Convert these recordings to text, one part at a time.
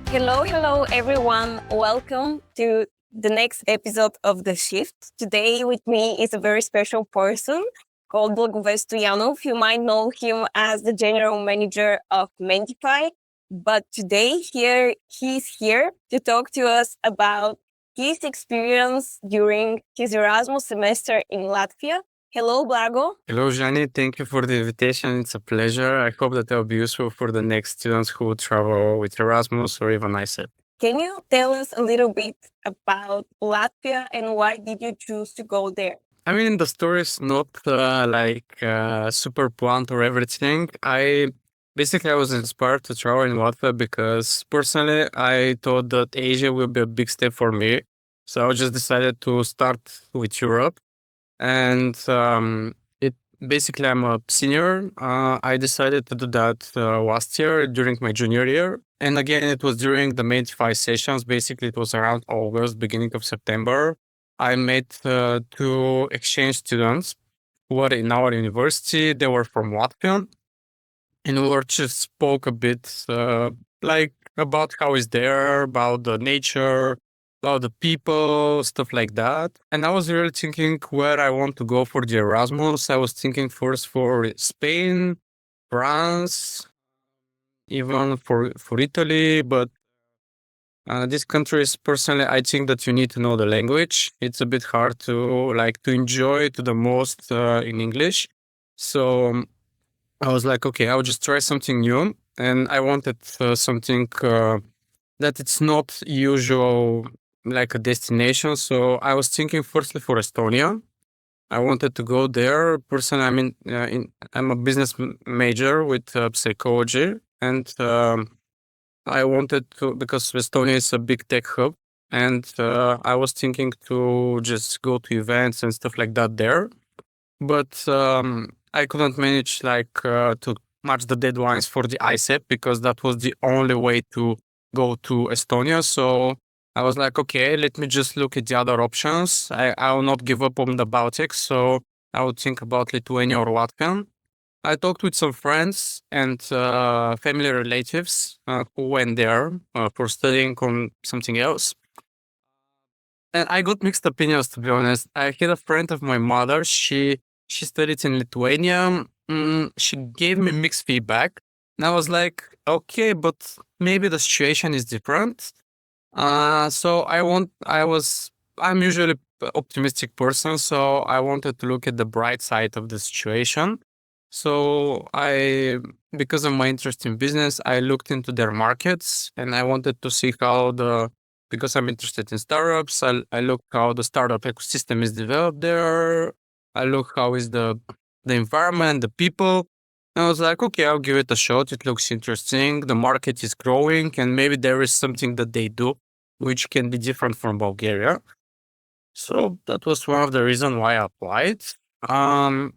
Hello, everyone. Welcome to the next episode of The Shift. Today with me is a very special person called Blagovest Stoyanov. You might know him as the general manager of Mentify, but today he's here to talk to us about his experience during his Erasmus semester in Latvia. Hello, Blago. Hello, Jani. Thank you for the invitation. It's a pleasure. I hope that will be useful for the next students who travel with Erasmus or even ISEP. Can you tell us a little bit about Latvia and why did you choose to go there? I mean, the story is not super blunt or everything. I was inspired to travel in Latvia because personally I thought that Asia will be a big step for me. So I just decided to start with Europe. And it basically I'm a senior. I decided to do that last year during my junior year. And again, it was during the main 5 sessions. Basically, it was around August, beginning of September. I met two exchange students who were in our university. They were from Latvia, and we were just spoke a bit like about how is there, about the nature, about the people, stuff like that. And I was really thinking where I want to go for the Erasmus. I was thinking first for Spain, France, even for Italy, but these countries, personally, I think that you need to know the language. It's a bit hard to enjoy to the most in English. So I was like, okay, I'll just try something new, and I wanted something that it's not usual like a destination. So I was thinking firstly for Estonia. I wanted to go there. Personally, I'm a business major with psychology, and I wanted to because Estonia is a big tech hub, and I was thinking to just go to events and stuff like that there. But I couldn't manage to match the deadlines for the ISEP because that was the only way to go to Estonia. So I was like, okay, let me just look at the other options. I will not give up on the Baltics, so I would think about Lithuania or Latvia. I talked with some friends and family relatives who went there for studying on something else. And I got mixed opinions, to be honest. I had a friend of my mother. She studied in Lithuania. She gave me mixed feedback, and I was like, okay, but maybe the situation is different. So I want. I was. I'm usually optimistic person, so I wanted to look at the bright side of the situation. So because of my interest in business, I looked into their markets, and I wanted to see how the because I'm interested in startups. I look how the startup ecosystem is developed there. I look how is the environment, the people. And I was like, okay, I'll give it a shot. It looks interesting. The market is growing, and maybe there is something that they do which can be different from Bulgaria. So that was one of the reasons why I applied. Um,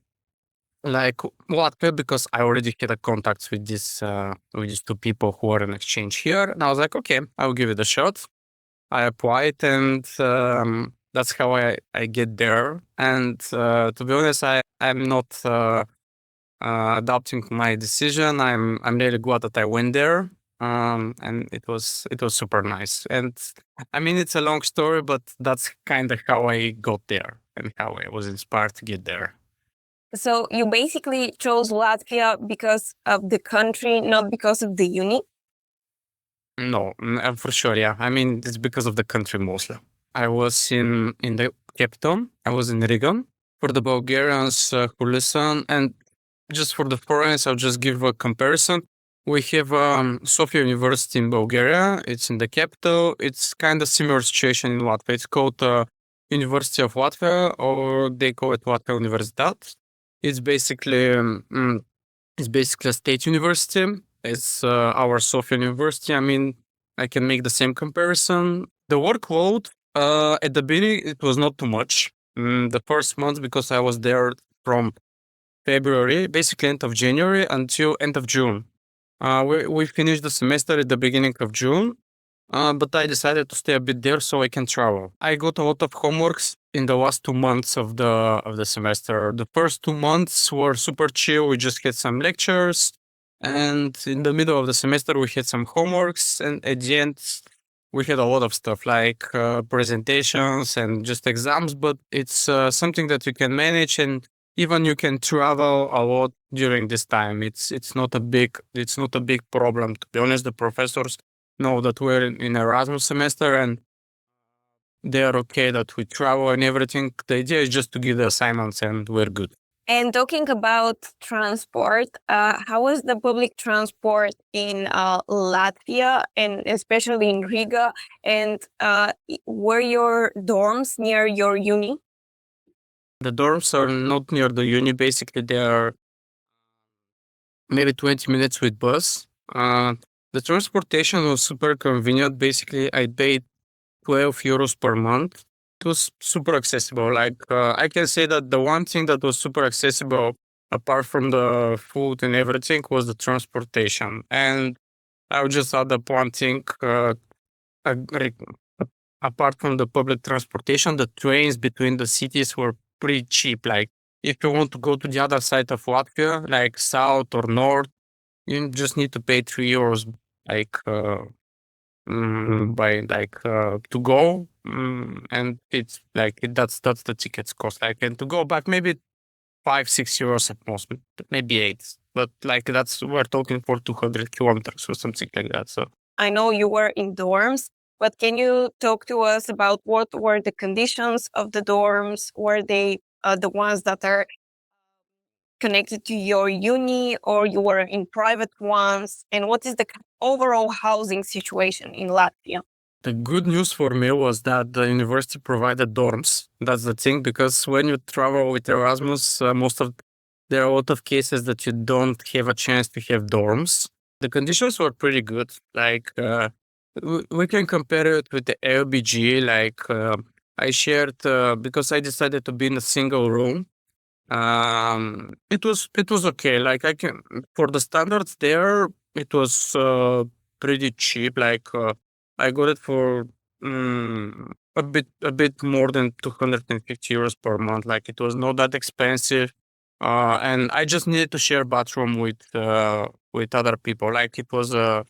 like Latvia, because I already had a contact with these two people who are in exchange here, and I was like, okay, I'll give it a shot. I applied, and that's how I get there. And to be honest, I'm not adopting my decision. I'm really glad that I went there. And it was super nice. And I mean, it's a long story, but that's kind of how I got there and how I was inspired to get there. So you basically chose Latvia because of the country, not because of the uni. No, for sure, yeah. I mean, it's because of the country mostly. I was in the capital. I was in Riga. For the Bulgarians who listen, and just for the foreigners, I'll just give a comparison. We have Sofia University in Bulgaria. It's in the capital. It's kind of similar situation in Latvia. It's called University of Latvia, or they call it Latvia Universitat. It's basically a state university. It's our Sofia University. I mean, I can make the same comparison. The workload at the beginning it was not too much. The first month because I was there from February, basically end of January until end of June. We finished the semester at the beginning of June, but I decided to stay a bit there so I can travel. I got a lot of homeworks in the last 2 months of the semester. The first 2 months were super chill. We just had some lectures. And in the middle of the semester, we had some homeworks, and at the end, we had a lot of stuff like presentations and just exams. But it's something that you can manage, and even you can travel a lot during this time. It's not a big problem. To be honest, the professors know that we're in Erasmus semester, and they are okay that we travel and everything. The idea is just to give the assignments, and we're good. And talking about transport, how was the public transport in Latvia and especially in Riga? And were your dorms near your uni? The dorms are not near the uni. Basically, they are maybe 20 minutes with bus. The transportation was super convenient. Basically, I paid 12 euros per month. It was super accessible. I can say that the one thing that was super accessible, apart from the food and everything, was the transportation. And I would just add up one thing. Like, apart from the public transportation, the trains between the cities were pretty cheap. Like, if you want to go to the other side of Latvia, like south or north, you just need to pay 3 euros, like by to go, and it's like that's the tickets cost. Like, and to go back, maybe 5-6 euros at most, maybe eight. But like that's we're talking for 200 kilometers or something like that. So I know you were in dorms, but can you talk to us about what were the conditions of the dorms? Were they the ones that are connected to your uni, or you were in private ones? And what is the overall housing situation in Latvia? the good news for me was that the university provided dorms. That's the thing, because when you travel with Erasmus, there are a lot of cases that you don't have a chance to have dorms. The conditions were pretty good. Like we can compare it with the LBG. Like I shared because I decided to be in a single room. It was okay. Like I can for the standards there, it was pretty cheap. Like I got it for a bit more than 250 euros per month. Like it was not that expensive. And I just needed to share bathroom with other people. Like it was a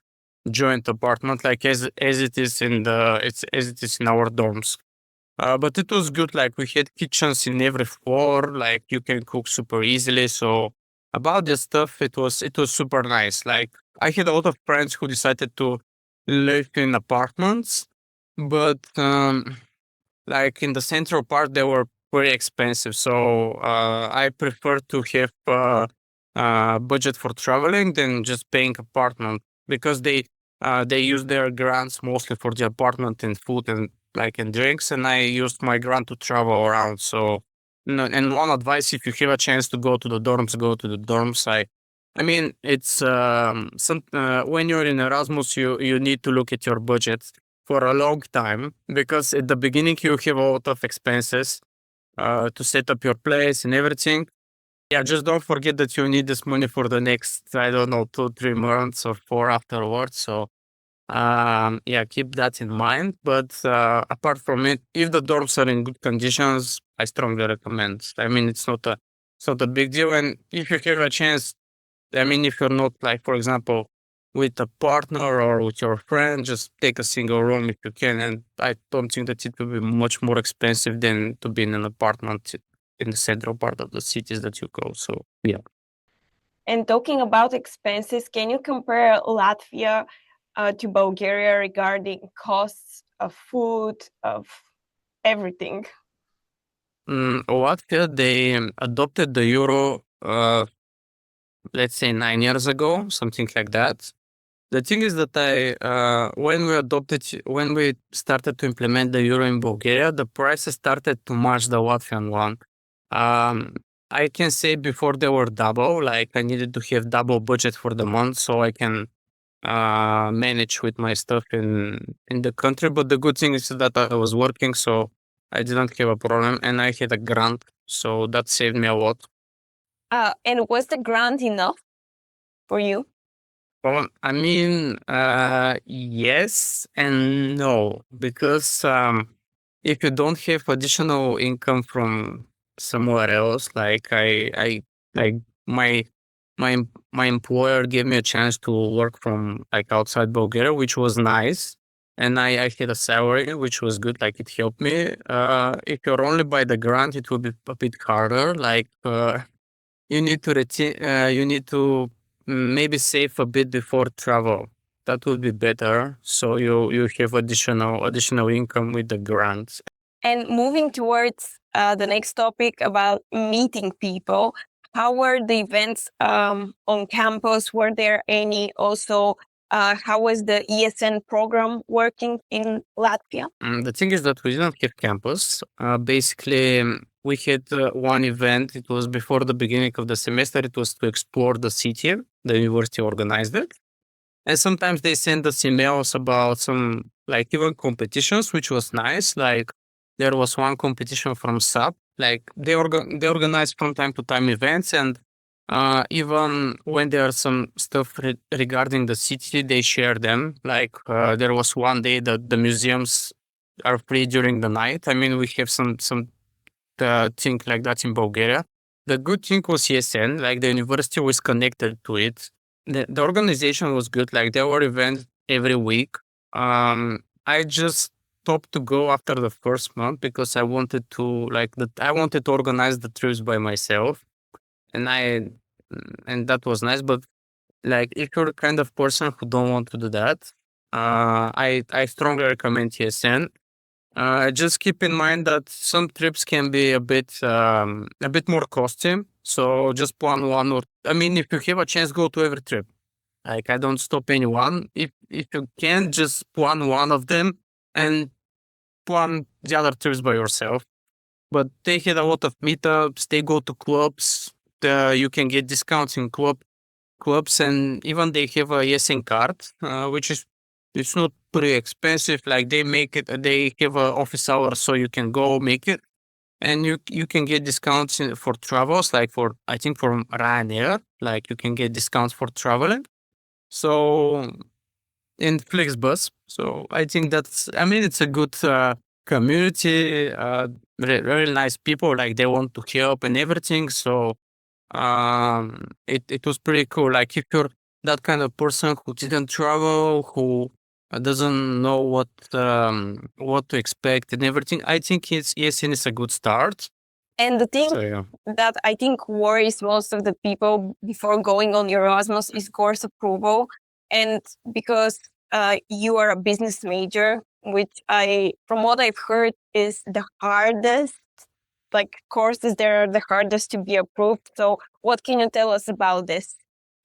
joint apartment, like as it is in the it's as it is in our dorms. But it was good. Like we had kitchens in every floor. Like you can cook super easily. So about this stuff, it was super nice. Like I had a lot of friends who decided to live in apartments, but like in the central part, they were pretty expensive. So I prefer to have budget for traveling than just paying apartment, because they use their grants mostly for the apartment and food and like and drinks, and I used my grant to travel around. So no, and one advice: if you have a chance to go to the dorms, go to the dorms. I mean, it's when you're in Erasmus, you need to look at your budget for a long time, because at the beginning you have a lot of expenses to set up your place and everything. Yeah, just don't forget that you need this money for the next, I don't know, 2-3 months or four afterwards. So yeah, keep that in mind. But apart from it, if the dorms are in good conditions, I strongly recommend. I mean, it's not a big deal, and if you have a chance, I mean, if you're not like, for example, with a partner or with your friend, just take a single room if you can. And I don't think that it will be much more expensive than to be in an apartment in the central part of the cities that you go. So yeah. And talking about expenses, can you compare Latvia to Bulgaria regarding costs of food, of everything? Latvia, they adopted the euro, let's say 9 years ago, something like that. The thing is that when we started to implement the euro in Bulgaria, the prices started to match the Latvian one. Um, I can say before they were double, like I needed to have double budget for the month so I can manage with my stuff in the country. But the good thing is that I was working, so I didn't have a problem, and I had a grant, so that saved me a lot. And was the grant enough for you? Well, I mean, yes and no, because if you don't have additional income from somewhere else, like like my my employer gave me a chance to work from like outside Bulgaria, which was nice. And I had a salary, which was good. Like it helped me. If you're only by the grant, it will be a bit harder. Like you need to maybe save a bit before travel. That would be better. So you have additional income with the grants. And moving towards the next topic about meeting people, how were the events on campus? Were there any? Also, how was the ESN program working in Latvia? The thing is that we didn't have campus. Basically, we had one event. It was before the beginning of the semester. It was to explore the city. The university organized it. And sometimes they send us emails about some like even competitions, which was nice. Like there was one competition from SAP. Like they organize from time to time events, and even when there are some stuff regarding the city, they share them. Like there was one day that the museums are free during the night. I mean, we have some thing like that in Bulgaria. The good thing was ESN, like the university was connected to it. The organization was good. Like there were events every week. I just stopped to go after the first month because I wanted to I wanted to organize the trips by myself, and and that was nice. But like if you're the kind of person who don't want to do that, I strongly recommend ESN. Just keep in mind that some trips can be a bit more costly. So just plan one or I mean, if you have a chance, go to every trip. Like I don't stop anyone. If you can, just plan one of them and plan the other trips by yourself. But they had a lot of meetups. They go to clubs. You can get discounts in clubs, and even they have a ESN card, which is it's not pretty expensive. Like they make it, they have a office hour, so you can go make it, and you can get discounts for travels, like for I think from Ryanair, like you can get discounts for traveling. So in Flixbus, so I think that's I mean it's a good community, very nice people. Like they want to help and everything. So it was pretty cool. Like if you're that kind of person who didn't travel, who doesn't know what to expect and everything, I think it's ESN is a good start. And the thing So yeah. that I think worries most of the people before going on Erasmus is course approval. And because you are a business major, which from what I've heard, is the hardest, like courses there are the hardest to be approved. So what can you tell us about this?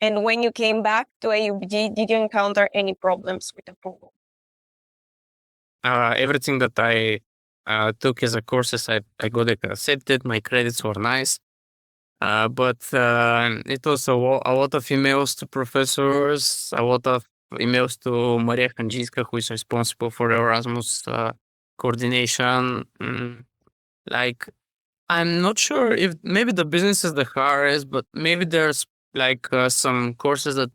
And when you came back to AUBG, did you encounter any problems with approval? Everything that I took as a courses, I got it accepted. My credits were nice. But it was a lot of emails to professors, a lot of emails to Maria Hanjiska, who is responsible for Erasmus coordination. Like, I'm not sure if maybe the business is the hardest, but maybe there's like some courses that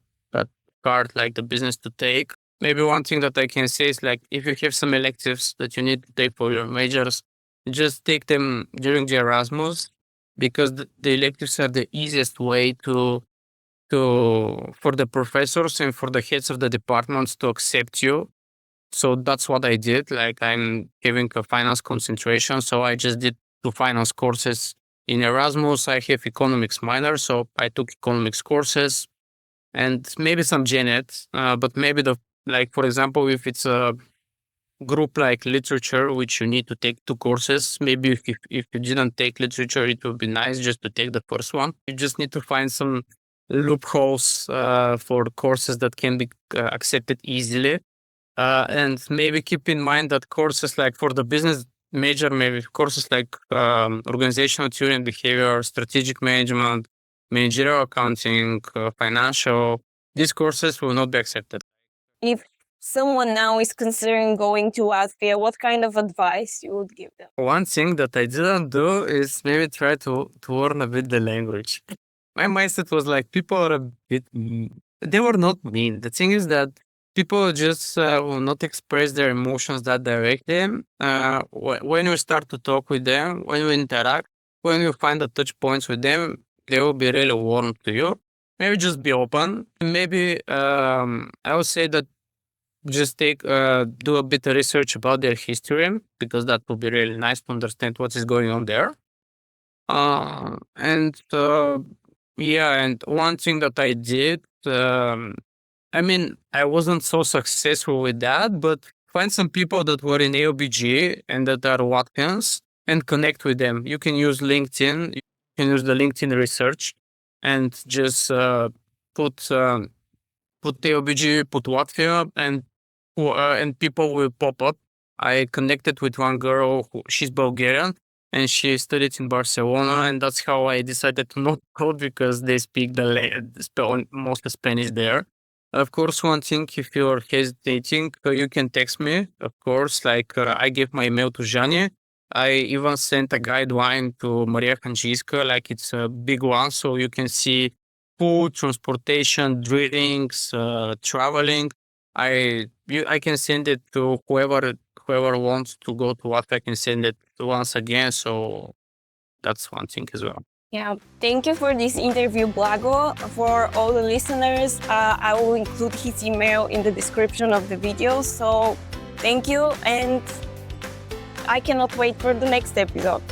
hard like the business to take. Maybe one thing that I can say is like if you have some electives that you need to take for your majors, just take them during the Erasmus because the electives are the easiest way to for the professors and for the heads of the departments to accept you. So that's what I did. Like I'm having a finance concentration, so I just did two finance courses in Erasmus. I have economics minor, so I took economics courses and maybe some GenEd. But maybe like for example, if it's a group like literature, which you need to take two courses, maybe if you didn't take literature, it would be nice just to take the first one. You just need to find some loopholes for courses that can be accepted easily. And maybe keep in mind that courses like for the business major, maybe courses like organizational theory and behavior, strategic management, managerial accounting, financial, these courses will not be accepted. If someone now is considering going to Latvia, what kind of advice you would give them? One thing that I didn't do is maybe try to learn a bit the language. My mindset was like people are a bit, they were not mean. The thing is that people just will not express their emotions that directly. When you start to talk with them, when you interact, when you find the touch points with them, they will be really warm to you. maybe just be open. Maybe I would say that just do a bit of research about their history, because that would be really nice to understand what is going on there. And yeah, and one thing that I did, I mean, I wasn't so successful with that, but find some people that were in AOBG and that are Latvians and connect with them. You can use LinkedIn, you can use the LinkedIn research and just put put AOBG, put Latvia, and people will pop up. I connected with one girl she's Bulgarian and she studied in Barcelona, and that's how I decided to not go, because they speak most of Spanish there. Of course, one thing, if you're hesitating, you can text me. Of course, I gave my email to Jani. I even sent a guideline to Maria Hanjiska, like it's a big one, so you can see food, transportation, drinks, traveling. I can send it to whoever wants to go to Latvia. I can send it once again. So that's one thing as well. Yeah, thank you for this interview, Blago. For all the listeners, I will include his email in the description of the video. So thank you, and I cannot wait for the next episode.